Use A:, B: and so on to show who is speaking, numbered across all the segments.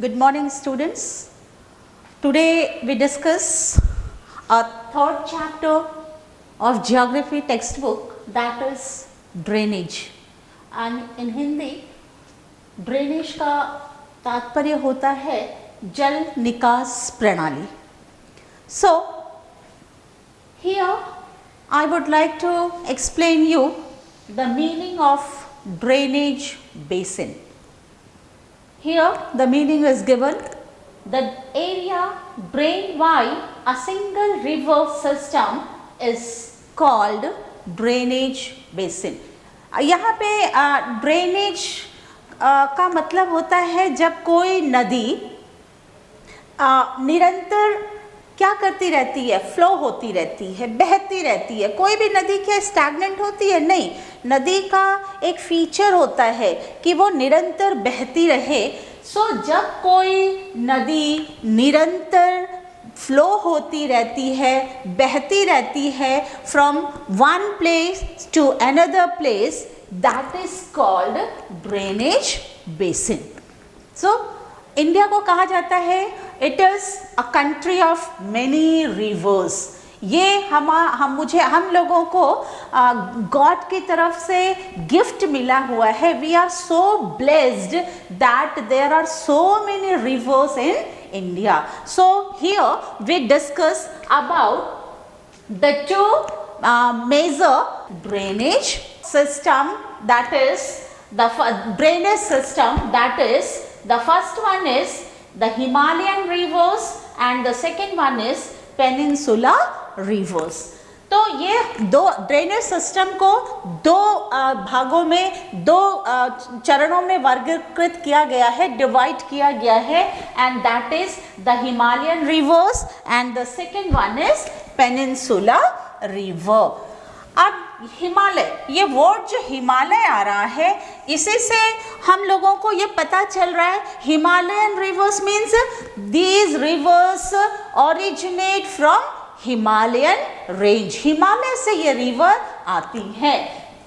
A: Good morning, students. Today we discuss a third chapter of geography textbook, that is drainage. And in Hindi, drainage का तात्पर्य होता है जल निकास प्रणाली. So here I would like to explain you the meaning of drainage basin. Here the meaning is given: the area drained by a single river system is called drainage basin. यहाँ पे drainage का मतलब होता है जब कोई नदी निरंतर क्या करती रहती है, फ्लो होती रहती है, बहती रहती है. कोई भी नदी क्या स्टैग्नेंट होती है? नहीं. नदी का एक फीचर होता है कि वो निरंतर बहती रहे. सो जब कोई नदी निरंतर फ्लो होती रहती है, बहती रहती है from one place to another place, that is called drainage basin. So India को कहा जाता है it is a country of many rivers. ये हम लोगों को गॉड की तरफ से गिफ्ट मिला हुआ है. We are so blessed that there are so many rivers in India. So here we discuss about the two major drainage system, that is the drainage system, that is the first one is the Himalayan rivers and the second one is Peninsula rivers. तो ये दो drainage system को दो भागों में, दो चरणों में वर्गीकृत किया गया है, डिवाइड किया गया है, and that is the Himalayan rivers and the second one is peninsula river. अब हिमालय, ये वर्ड जो हिमालय आ रहा है, इसी से हम लोगों को ये पता चल रहा है Himalayan rivers means these rivers originate from Himalayan range. Himalaya से ये रिवर आती है.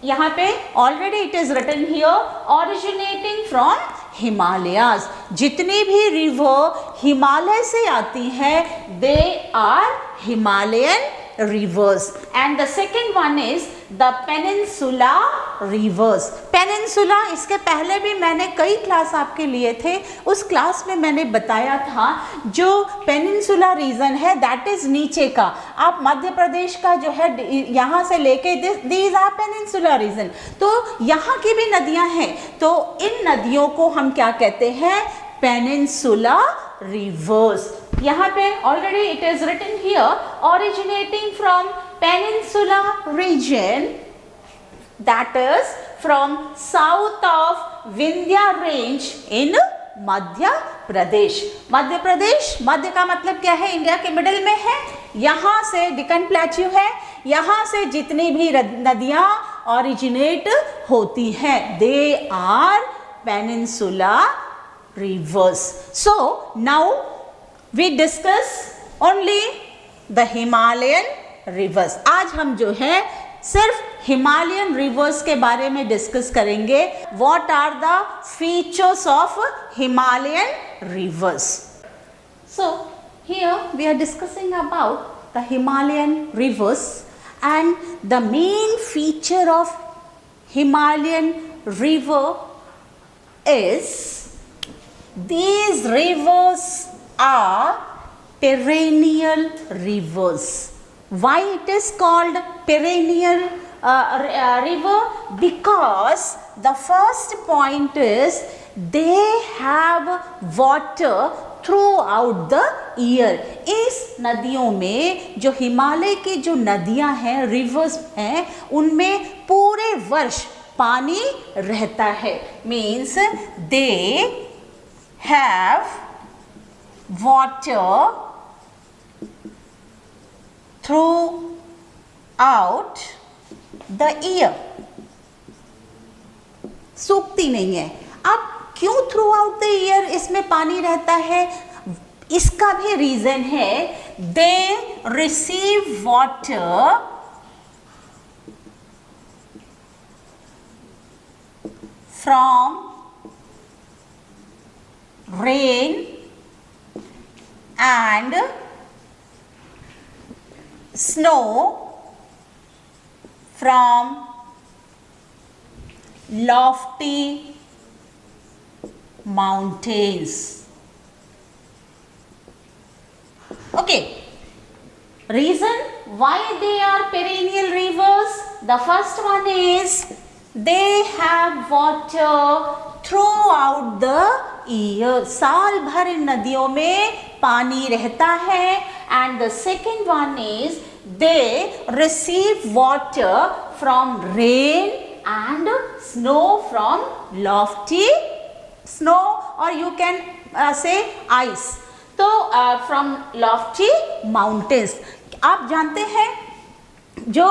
A: यहाँ पे already it is written here originating from Himalayas. जितनी भी रिवर हिमालय से आती है they are Himalayan rivers, and the second one is the peninsula rivers. Peninsula, इसके पहले भी मैंने कई क्लास आपके लिए थे. उस क्लास में मैंने बताया था जो पेनिनसुला रीजन है दैट इज नीचे का. आप मध्य प्रदेश का जो है यहाँ से लेके दीज आर पेनिनसुला रीजन. तो यहाँ की भी नदियाँ हैं, तो इन नदियों को हम क्या कहते हैं? Peninsula rivers. यहाँ पे already it is written here originating from peninsula region, that is from south of Vindhya range in Madhya Pradesh. Madhya Pradesh, Madhya का मतलब क्या है? इंडिया के मिडिल में है. यहाँ से डेक्कन प्लेट्यू है, यहाँ से जितनी भी नदियाँ ओरिजिनेट होती हैं they are peninsula rivers. So now we discuss only the Himalayan rivers. आज हम जो है सिर्फ हिमालयन रिवर्स के बारे में डिस्कस करेंगे. What are the features of Himalayan rivers? So here we are discussing about the Himalayan rivers, and the main feature of Himalayan river is these rivers are perennial rivers. Why it is called perennial river? Because the first point is they have water throughout the year. इस नदियों में जो हिमालय की जो नदियां हैं, reverse हैं, उनमें पूरे वर्ष पानी रहता है. Means they have water throughout the year. सूखती नहीं है. अब क्यों थ्रू आउट द ईयर इसमें पानी रहता है? इसका भी रीजन है, they receive water from rain and snow from lofty mountains. Okay, reason why they are perennial rivers? The first one is they have water throughout the year. साल भर इन नदियों में पानी रहता है. And the second one is they receive water from rain and snow from lofty snow, or you can say ice. तो from lofty mountains. आप जानते हैं जो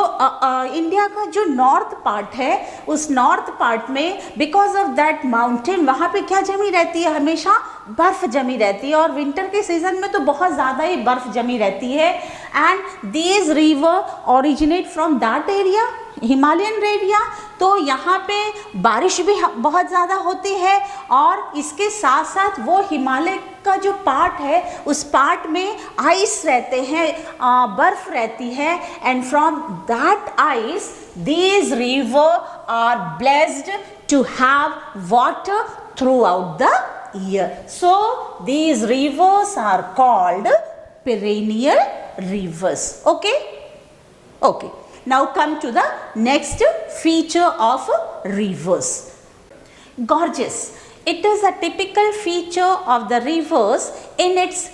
A: इंडिया का जो नॉर्थ पार्ट है, उस नॉर्थ पार्ट में बिकॉज ऑफ दैट माउंटेन वहाँ पे क्या जमी रहती है, हमेशा बर्फ जमी रहती है, और विंटर के सीजन में तो बहुत ज़्यादा ही बर्फ जमी रहती है. And these river originate from that area, Himalayan area. तो यहाँ पे बारिश भी बहुत ज़्यादा होती है, और इसके साथ साथ वो हिमालय का जो पार्ट है उस पार्ट में आइस रहते हैं, बर्फ रहती है. And from that ice these river are blessed to have water throughout the year. So these rivers are called perennial rivers. Okay? Okay. Now come to the next feature of rivers. Gorges. It is a typical feature of the rivers. In its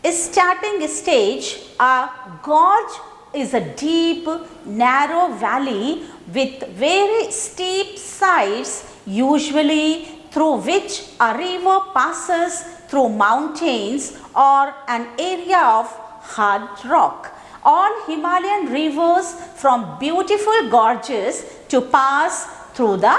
A: starting stage, a gorge is a deep, narrow valley with very steep sides, usually through which a river passes through mountains or an area of hard rock. All Himalayan rivers from beautiful gorges to pass through the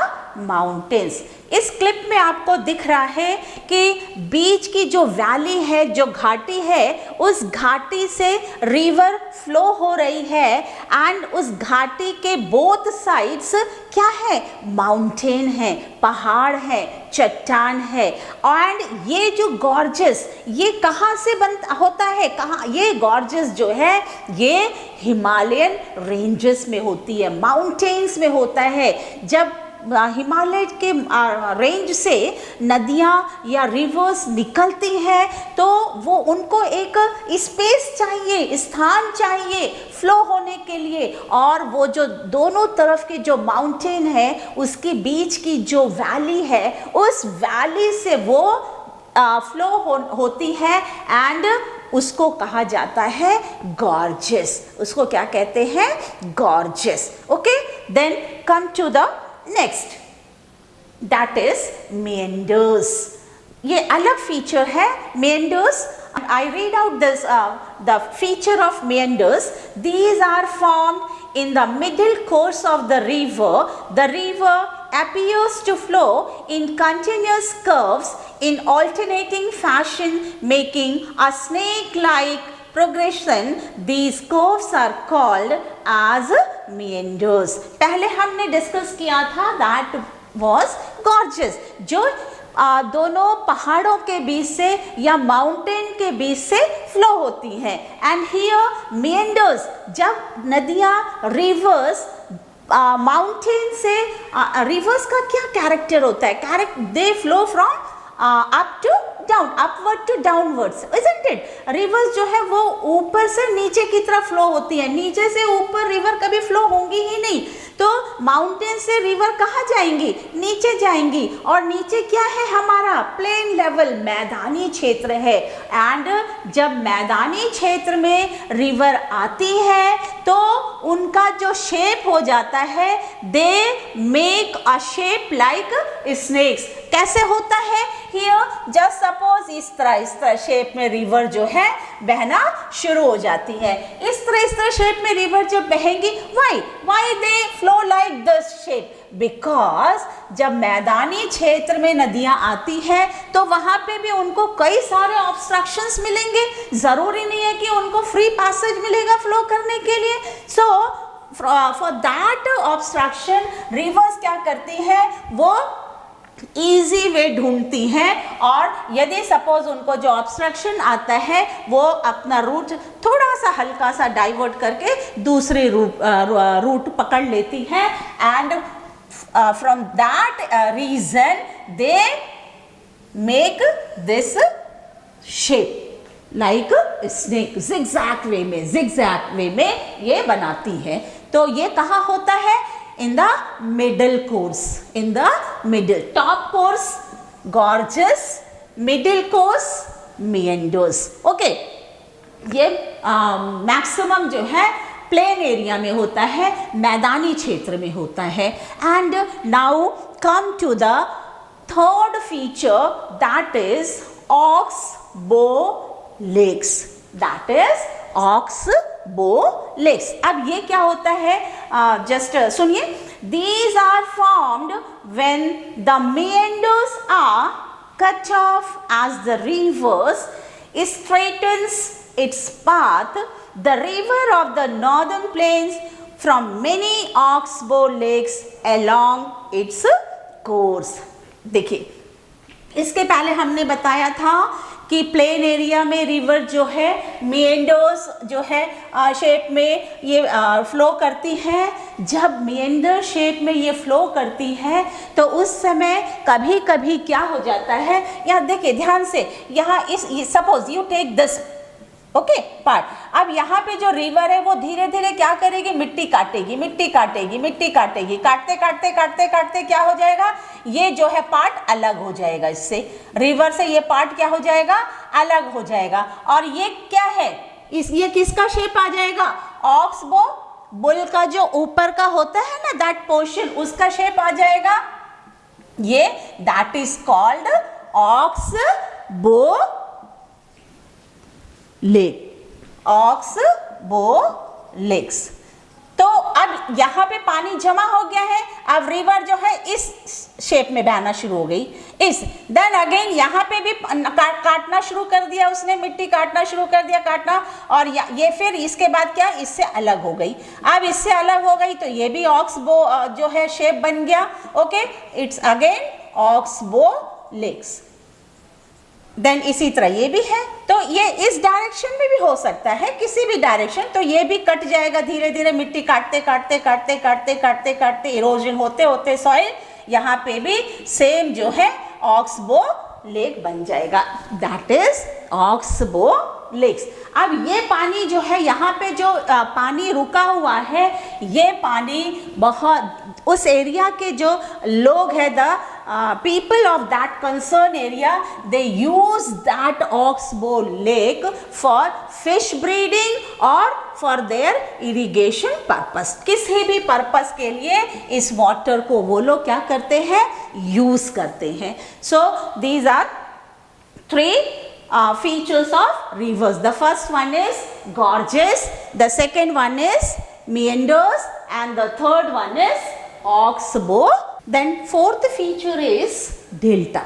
A: mountains. इस clip में आपको दिख रहा है कि बीच की जो valley है, जो घाटी है, उस घाटी से रिवर फ्लो हो रही है. एंड उस घाटी के बोथ साइड्स क्या है, माउंटेन है, पहाड़ है, चट्टान है. एंड ये जो गॉर्जेस, ये कहाँ से होता है, कहाँ, ये गॉर्जेस जो है ये हिमालयन रेंजेस में होती है, माउंटेन्स में होता है. जब हिमालय के रेंज से नदियाँ या रिवर्स निकलती हैं तो वो उनको एक स्पेस चाहिए, स्थान चाहिए फ्लो होने के लिए. और वो जो दोनों तरफ के जो माउंटेन है उसके बीच की जो वैली है, उस वैली से वो फ्लो होती है. एंड उसको कहा जाता है गॉर्जेस. उसको क्या कहते हैं, gorges. Okay, then come to the next, that is meanders. ये अलग फीचर है meanders. I read out this the feature of meanders. These are formed in the middle course of the river. The river appears to flow in continuous curves in alternating fashion, making a snake-like progression. These curves are called as meanders. पहले हमने discuss किया था that was gorges, जो दोनों पहाड़ों के बीच से या माउंटेन के बीच से फ्लो होती हैं. एंड हियर meanders, जब नदियाँ रिवर्स माउंटेन से, रिवर्स का क्या कैरेक्टर होता है, they flow from up to down, upward to downwards, isn't it? Rivers जो है वो ऊपर से नीचे की तरफ फ्लो होती है, नीचे से ऊपर रिवर कभी फ्लो होंगी ही नहीं. तो माउंटेन से रिवर कहाँ जाएंगी, नीचे जाएंगी. और नीचे क्या है, हमारा प्लेन लेवल, मैदानी क्षेत्र है. एंड जब मैदानी क्षेत्र में रिवर आती है तो उनका जो शेप हो जाता है, they make a shape like snakes. कैसे होता है, हियर जस्ट सपोज इस तरह शेप में रिवर जो है बहना शुरू हो जाती है. इस तरह शेप में रिवर जब बहेंगी, why they flow like this shape, because जब मैदानी क्षेत्र में नदियां आती हैं तो वहां पे भी उनको कई सारे ऑब्स्ट्रक्शंस मिलेंगे. जरूरी नहीं है कि उनको फ्री पैसेज मिलेगा फ्लो करने के लिए. So for that obstruction reverse क्या करती है, वो इजी वे ढूंढती हैं, और यदि सपोज उनको जो ऑब्स्ट्रक्शन आता है वो अपना रूट थोड़ा सा हल्का सा डाइवर्ट करके दूसरी रूट पकड़ लेती हैं, and from that region they make this shape like snake, zigzag way में ये बनाती है। तो ये कहाँ होता है? in the middle course, in the middle, top course gorges, middle course meanders, okay। ये मैक्सिमम जो है प्लेन एरिया में होता है, मैदानी क्षेत्र में होता है। And now come to the third feature, that is oxbow lakes, that is oxbow lakes. अब ये क्या होता है? जस्ट सुनिए, these are formed when the meanders are cut off as the rivers straightens its path. The river of the northern plains from many oxbow lakes along its course। देखिए, इसके पहले हमने बताया था कि प्लेन एरिया में river जो है मेंडर्स जो है शेप में ये फ्लो करती है। जब मेंडर शेप में ये फ्लो करती है तो उस समय कभी कभी क्या हो जाता है, यहाँ देखिए ध्यान से, यहाँ इस suppose you take this okay part. अब यहाँ पे जो रिवर है वो धीरे धीरे क्या करेगी? मिट्टी काटेगी, मिट्टी काटेगी, मिट्टी काटेगी, काटते काटते काटते काटते क्या हो जाएगा? ये जो है पार्ट अलग हो जाएगा, इससे रिवर से ये पार्ट क्या हो जाएगा? अलग हो जाएगा। और ये क्या है? ये किसका शेप आ जाएगा? ऑक्सबो बुल का जो ऊपर का होता है ना, दैट पोर्शन, उसका शेप आ जाएगा। ये that is called oxbow lake, oxbow lakes. तो अब यहाँ पे पानी जमा हो गया है, अब रिवर जो है इस शेप में बहना शुरू हो गई, इस देन अगेन यहाँ पे भी काटना शुरू कर दिया उसने, मिट्टी काटना शुरू कर दिया, काटना, और ये फिर इसके बाद क्या? इससे अलग हो गई। अब इससे अलग हो गई तो ये भी ऑक्सबो जो है शेप बन गया, okay, it's again oxbow lakes. Then इसी तरह ये भी है, तो ये इस डायरेक्शन में भी हो सकता है, किसी भी डायरेक्शन, तो ये भी कट जाएगा धीरे धीरे, मिट्टी काटते काटते काटते काटते काटते काटते इरोजन होते होते सॉइल, यहाँ पे भी सेम जो है ऑक्सबो लेक बन जाएगा, दैट इज ऑक्सबो लेक्स। अब ये पानी जो है, यहाँ पे जो पानी रुका हुआ है, ये पानी बहुत उस एरिया के जो लोग हैं, the people of that concerned area, they use that oxbow lake for fish breeding or for their irrigation purpose। किसी भी पर्पस के लिए इस वाटर को वो लोग क्या करते हैं? यूज करते हैं। So these are three features of rivers. The first one is gorges, the second one is meanders, and the third one is oxbow। Then fourth feature is delta।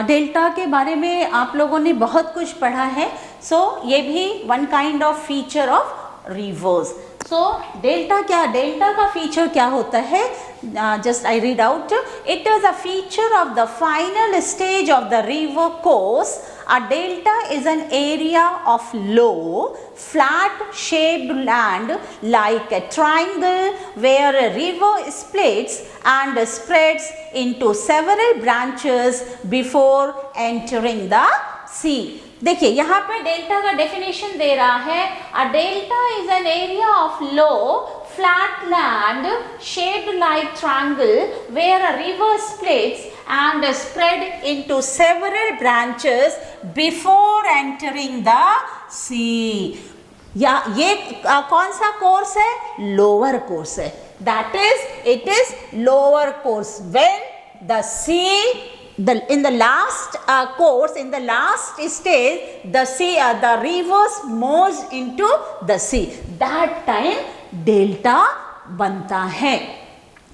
A: Delta के बारे में आप लोगों ने बहुत कुछ पढ़ा है, सो ये भी one kind of feature of rivers. So delta क्या, डेल्टा का फीचर क्या होता है? Just I read out, it is a feature of the final stage of the river course. A delta is an area of low, flat shaped land like a triangle where a river splits and spreads into several branches before entering the sea। देखिए यहाँ पे delta का definition दे रहा है, a delta is an area of low, flat land shaped like triangle where a river splits and spread into several branches before entering the sea। या ये कौन सा कोर्स है? लोअर कोर्स है, that is it is lower course. When the sea in the last course, in the last stage, the sea, the rivers merge into the sea, that time delta बनता है,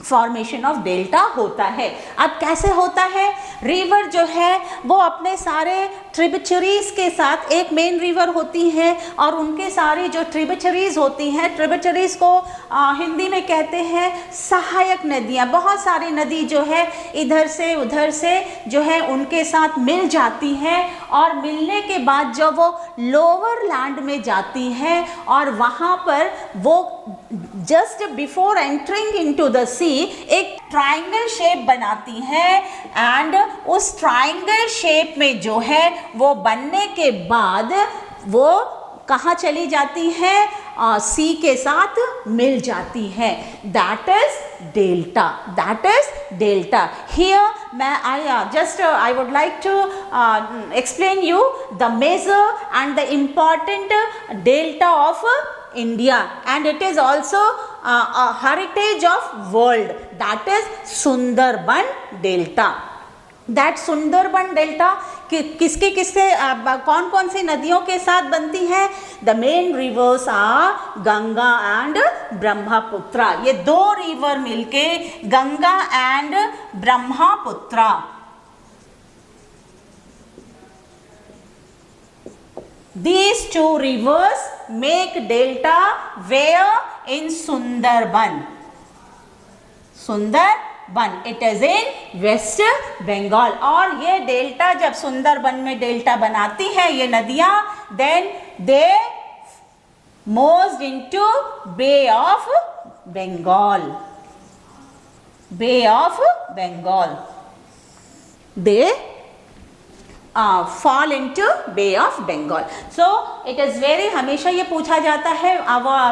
A: formation of delta होता है। अब कैसे होता है? River जो है वो अपने सारे ट्रिब्यूटरीज के साथ, एक मेन रिवर होती है और उनके सारी जो ट्रिब्यूटरीज होती हैं, ट्रिब्यूटरीज को हिंदी में कहते हैं सहायक नदियाँ। बहुत सारी नदी जो है इधर से उधर से जो है उनके साथ मिल जाती हैं और मिलने के बाद जब वो लोअर लैंड में जाती हैं और वहाँ पर वो just before entering into the sea एक ट्रायंगल शेप बनाती हैं एंड उस ट्रायंगल शेप में जो है वो बनने के बाद वो कहाँ चली जाती है, सी के साथ मिल जाती है। That is delta, that is delta. Here मैं I would like to explain you the major and the important delta of India, and it is also a heritage of world, that is Sundarban Delta. That Sundarban Delta किसके कौन कौन सी नदियों के साथ बनती है? The main rivers are Ganga and Brahmaputra. ये दो रिवर मिलके Ganga and Brahmaputra, these two rivers make delta where in Sundarban. Sundarban, it is in West Bengal। और ये डेल्टा जब सुंदरबन में डेल्टा बनाती है ये नदियाँ, then they merged into Bay of Bengal, Bay of Bengal, they fall into Bay of Bengal। So it is very, हमेशा ये पूछा जाता है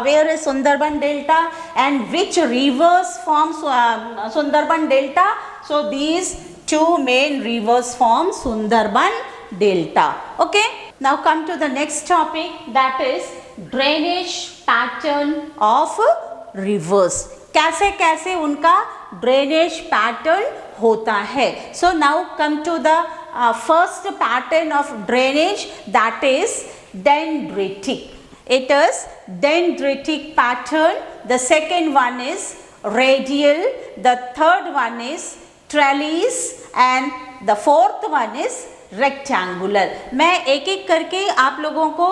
A: where is Sundarban Delta and which rivers form Sundarban Delta? So these two main rivers form Sundarban Delta। Okay, now come to the next topic, that is drainage pattern of rivers। कैसे कैसे उनका drainage pattern होता है। So now come to the first pattern of drainage, that is dendritic। It is dendritic pattern। The second one is radial, the third one is trellis and the fourth one is rectangular. मैं एक एक करके आप लोगों को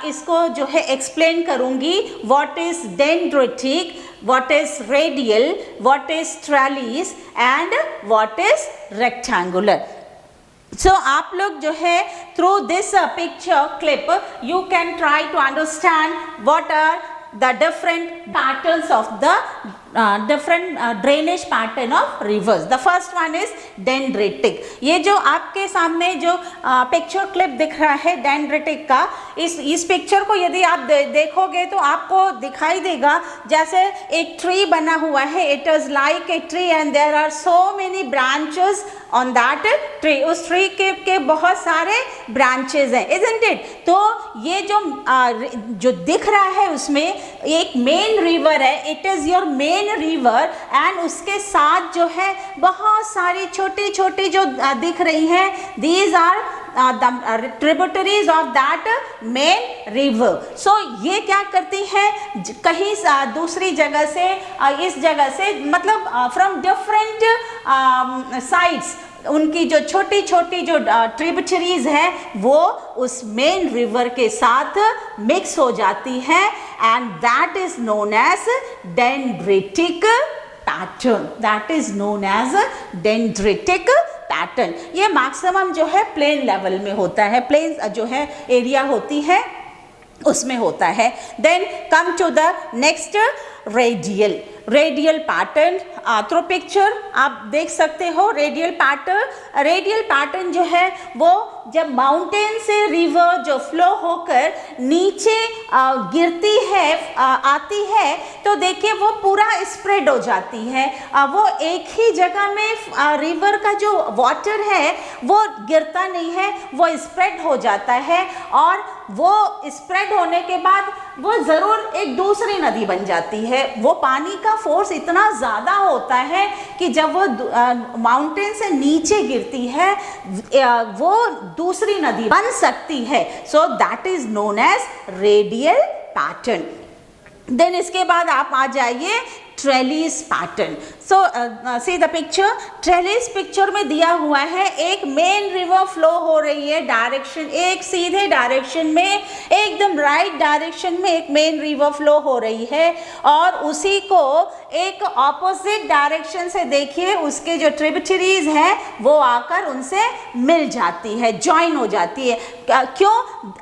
A: इसको जो है एक्सप्लेन करूंगी। What is dendritic, what is radial, what is trellis and what is rectangular. So आप लोग जो है through this picture clip you can try to understand what are the different patterns of the different drainage pattern of rivers। The first one is dendritic। ये जो आपके सामने जो picture clip दिख रहा है डेंड्रिटिक का, इस पिक्चर को यदि आप देखोगे तो आपको दिखाई देगा जैसे एक ट्री बना हुआ है। It is like a tree and there are so many branches on that tree. उस ट्री के बहुत सारे ब्रांचेस हैं, इजंट इट। तो ये जो दिख रहा है उसमें एक मेन रिवर है, it is your main river and उसके साथ जो है बहुत सारी छोटी छोटी जो दिख रही हैं, these are the tributaries of that main river। So ये क्या करती है, कहीं दूसरी जगह से इस जगह से मतलब from different sides उनकी जो छोटी छोटी जो ट्रिब्यूटरीज हैं वो उस मेन रिवर के साथ मिक्स हो जाती हैं and that is known as dendritic pattern. That is known as dendritic pattern. ये मैक्सिमम जो है प्लेन लेवल में होता है, प्लेन जो है एरिया होती है उसमें होता है। Then come to the next radial. Radial pattern through picture आप देख सकते हो। रेडियल पैटर्न जो है वो जब माउंटेन से रिवर जो फ्लो होकर नीचे गिरती है आती है तो देखिए वो पूरा स्प्रेड हो जाती है। वो एक ही जगह में रिवर का जो वाटर है वो गिरता नहीं है, वो स्प्रेड हो जाता है और वो स्प्रेड होने के बाद वो ज़रूर एक दूसरी नदी बन जाती है। वो पानी का फोर्स इतना ज़्यादा होता है कि जब वो माउंटेन से नीचे गिरती है वो दूसरी नदी बन सकती है। So that is known as radial pattern. Then इसके बाद आप आ जाइए trellis pattern. So see the picture, trellis picture में दिया हुआ है एक मेन रिवर फ्लो हो रही है, डायरेक्शन एक सीधे डायरेक्शन में, एकदम राइट डायरेक्शन में एक मेन रिवर फ्लो हो रही है, और उसी को एक ऑपोजिट डायरेक्शन से देखिए उसके जो ट्रिब्यूटरीज हैं वो आकर उनसे मिल जाती है, ज्वाइन हो जाती है। क्यों?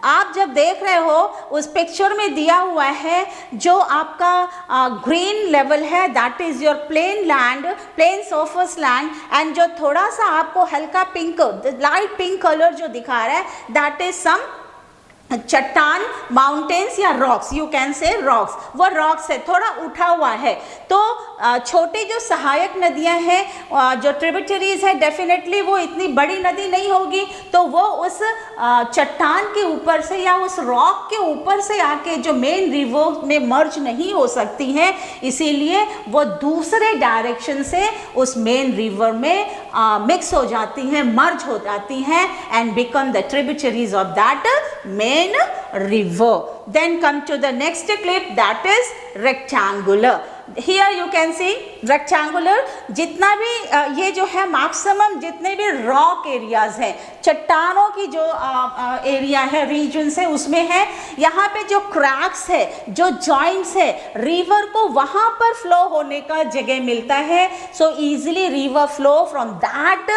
A: आप जब देख रहे हो उस पिक्चर में दिया हुआ है जो आपका ग्रीन लेवल है, that is your plain land, plain surface land, and जो थोड़ा सा आपको हल्का पिंक, लाइट पिंक कलर जो दिखा रहा है, दैट इज सम चट्टान, माउंटेन्स या rocks, you can say rocks, वो रॉक्स है, थोड़ा उठा हुआ है। तो छोटी जो सहायक नदियां हैं, जो ट्रिब्यूटरीज है, डेफिनेटली वो इतनी बड़ी नदी नहीं होगी, तो वो उस चट्टान के ऊपर से या उस रॉक के ऊपर से आके जो मेन रिवर में मर्ज नहीं हो सकती हैं, इसीलिए वो दूसरे डायरेक्शन से उस मेन रिवर में मिक्स हो जाती हैं, मर्ज हो जाती हैं, and become the tributaries of that main river. Then come to the next clip, that is rectangular. Here you can see rectangular, जितना भी ये जो है मैक्सिमम जितने भी रॉक एरियाज हैं, चट्टानों की जो एरिया है, रीजन्स है, उसमें है, यहाँ पे जो क्रैक्स है, जो जॉइंट्स है, रिवर को वहाँ पर फ्लो होने का जगह मिलता है। So easily river flow from that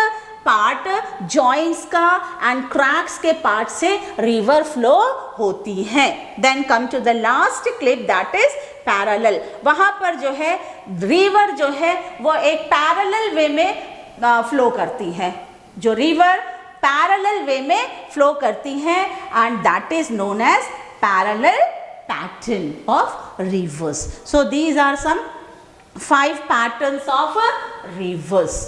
A: part, joints का एंड क्रैक्स के पार्ट से रिवर फ्लो होती है। Then come to the last clip, that is parallel. वहां पर जो है रिवर जो है वो एक पैरेलल वे में फ्लो करती है, जो रिवर पैरेलल वे में फ्लो करती है, and that is known as parallel pattern of rivers. So these are some 5 patterns of rivers.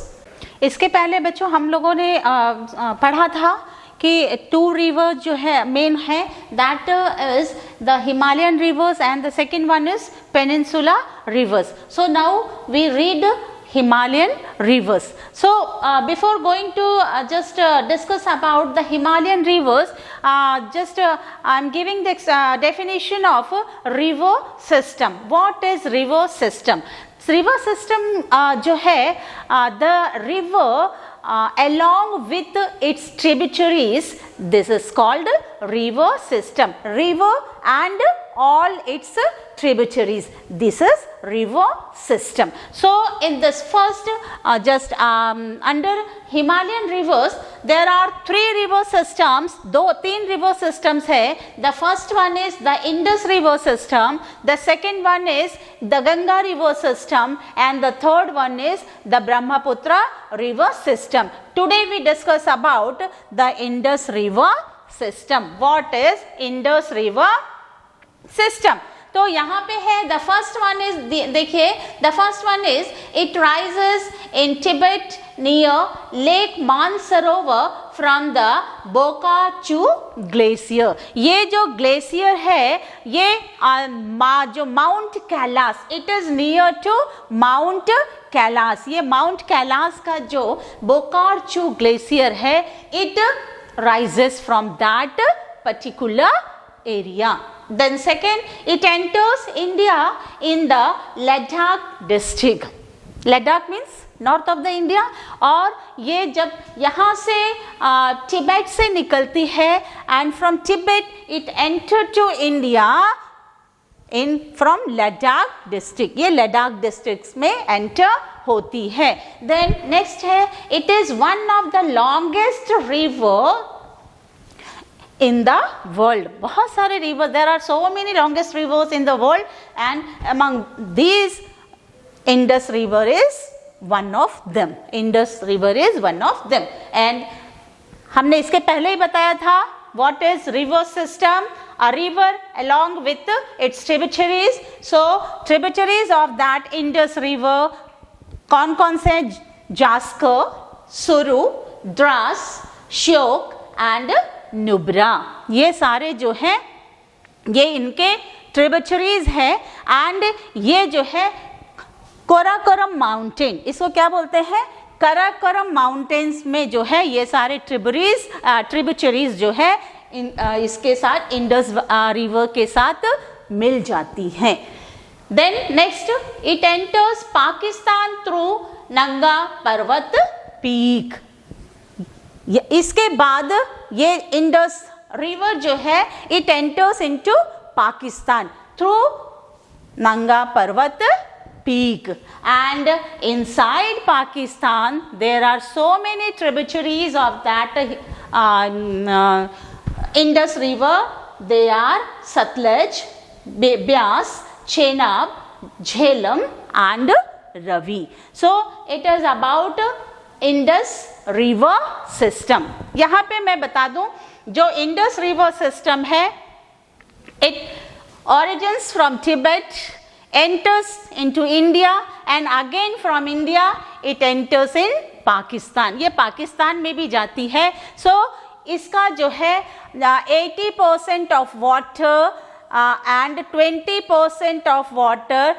A: इसके पहले बच्चों हम लोगों ने पढ़ा था कि 2 रिवर्स जो है मेन है, that is the Himalayan rivers and the second one is peninsula rivers. So now we read Himalayan rivers. So before going to just discuss about the Himalayan rivers, I'm giving the definition of river system. What is river system? River system जो है, the river along with its tributaries, this is called river system. River and all its tributaries, this is river system. So in this first just under Himalayan rivers there are 3 river systems, 3 river systems है. The first one is the Indus river system, the second one is the Ganga river system, and the third one is the Brahmaputra river system. Today we discuss about the Indus river system. What is Indus river system? तो यहाँ पे है, the first one is, देखिए the first one is it rises in Tibet near lake Mansarovar from the Bokachu glacier. ये जो glacier है ये जो mount Kailash, it is near to mount Kailash. ये माउंट कैलाश का जो बोकाचू ग्लेशियर है, it rises from that particular area. Then second, it enters India in the Ladakh district. Ladakh means north of the India, और ये जब यहाँ से तिब्बत से निकलती है, and from Tibet it enter to India in from Ladakh district. ये लद्दाख डिस्ट्रिक्ट में एंटर होती है। देन नेक्स्ट है, it is one of the longest river in the world. बहुत सारे rivers, there are so many longest rivers in the world, and among these Indus river is one of them. Indus river is one of them. And हमने इसके पहले ही बताया था, what is river system? A river along with its tributaries. So tributaries of that Indus river कौन कौन से? जास्कर, सुरु, Dras, Shyok and Nubra. ये सारे जो हैं ये इनके ट्रिब्यूटरीज है, एंड ये जो है काराकोरम माउंटेन, इसको क्या बोलते हैं? काराकोरम माउंटेन्स में जो है ये सारे ट्रिब्यूटरीज जो है इसके साथ इंडस रिवर के साथ मिल जाती हैं। Then next it enters Pakistan through Nanga Parvat peak. इसके बाद ये इंडस रिवर जो है it enters into Pakistan through Nanga Parvat peak, and inside Pakistan there are so many tributaries of that Indus river. They are Satluj, Beas, Chenab, Jhelum and Ravi. So it is about Indus river system. यहाँ पे मैं बता दूं जो Indus river system है, it origins from Tibet, enters into India and again from India it enters in Pakistan. ये पाकिस्तान में भी जाती है. So इसका जो है 80% of water and 20% of water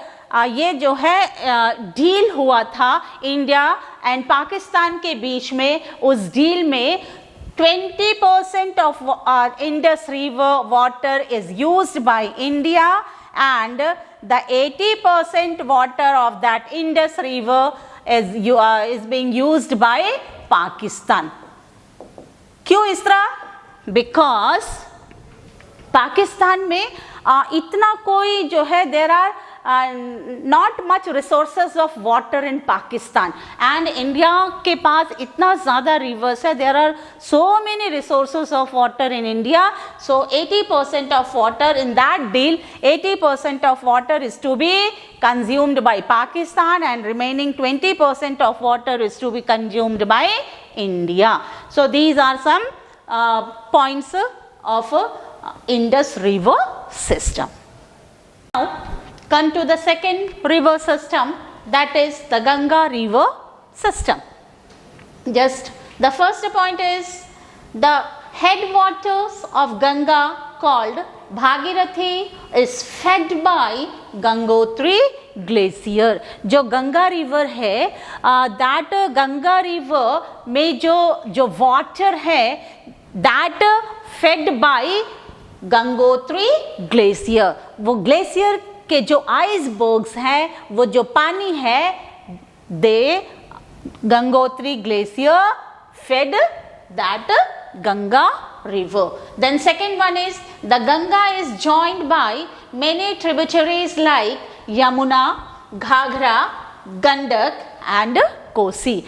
A: ये जो है डील हुआ था इंडिया एंड पाकिस्तान के बीच में. उस डील में 20% of Indus river water is used by India and the 80% water of that Indus river is being used by Pakistan. क्यों इस तरह? Because पाकिस्तान में इतना कोई जो है there are not much resources of water in Pakistan and India के पास इतना ज़्यादा rivers है. There are so many resources of water in India. So 80% of water in that deal, 80% of water is to be consumed by Pakistan and remaining 20% of water is to be consumed by India. So these are some points of Indus river system. Now come to the second river system, that is the Ganga river system. Just the first point is the headwaters of Ganga called Bhagirathi is fed by Gangotri glacier. जो Ganga river है that Ganga river में जो water है that fed by Gangotri glacier. वो glacier के जो icebergs हैं, वो जो पानी है, they Gangotri glacier fed that Ganga river. Then second one is the Ganga is joined by many tributaries like Yamuna, Ghaghra, Gandak and Kosi.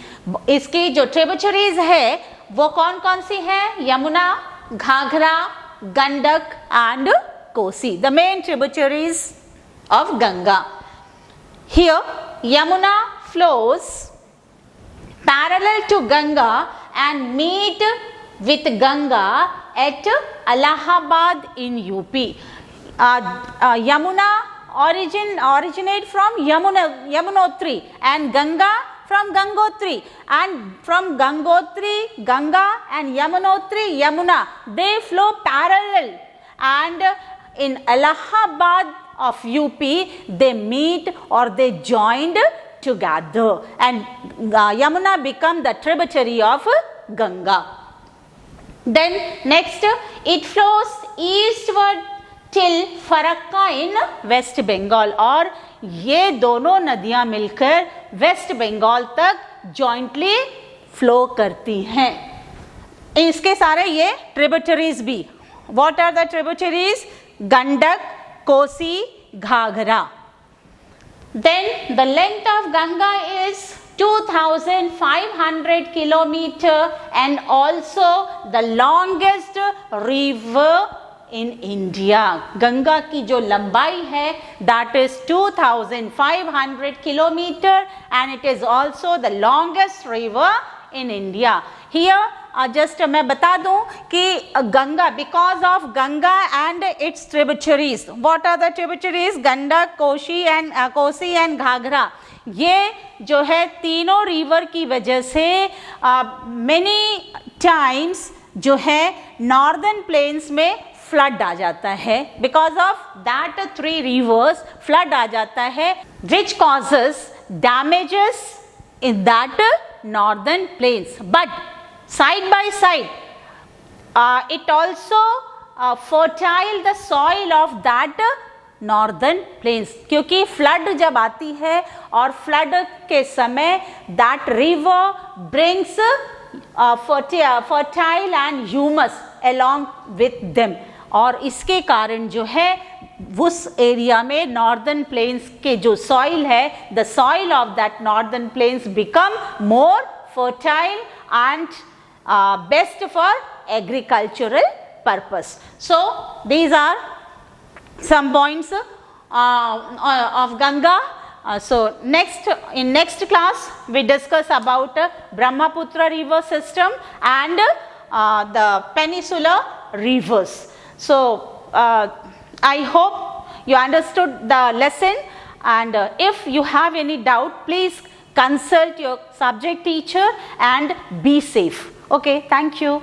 A: इसकी जो tributaries है वो कौन कौन सी है? Yamuna, Ghaghara, Gandak and Kosi, the main tributaries of Ganga. Here Yamuna flows parallel to Ganga and meet with Ganga at Allahabad in UP. Yamuna originate from Yamunotri and Ganga from Gangotri, and from Gangotri, Ganga and Yamunotri, Yamuna, they flow parallel, and in Allahabad of UP they meet or they joined together, and Yamuna become the tributary of Ganga. Then next it flows eastward till Farakka in West Bengal, और ये दोनों नदियां मिलकर waste Bengal तक jointly flow करती हैं. इसके सारे ये ट्रिब्यूटरीज भी. What are the tributaries? Gandak, Kosi, Ghaghara. Then the length of Ganga is 2500 kilometer and also the longest river in India. Ganga की जो लंबाई है that is 2500 kilometer and it is also the longest river in India. Here just मैं बता दूं कि Ganga, because of Ganga and its tributaries, what are the tributaries? Gandak, Kosi and Ghaghra. ये जो है तीनों रिवर की वजह से many times जो है नॉर्दर्न प्लेन्स में फ्लड आ जाता है. Because of that 3 rivers flood आ जाता है which causes damages in that northern plains. But side by side it also fertile the soil of that northern plains, क्योंकि फ्लड जब आती है और फ्लड के समय that river brings fertile and humus along with them, और इसके कारण जो है उस एरिया में नॉर्दर्न प्लेन्स के जो सॉइल है, the soil of that northern plains become more fertile and best for agricultural purpose. So these are some points of Ganga. So next class we discuss about Brahmaputra river system and the peninsular rivers. So I hope you understood the lesson, and if you have any doubt, please consult your subject teacher and be safe. Okay, thank you.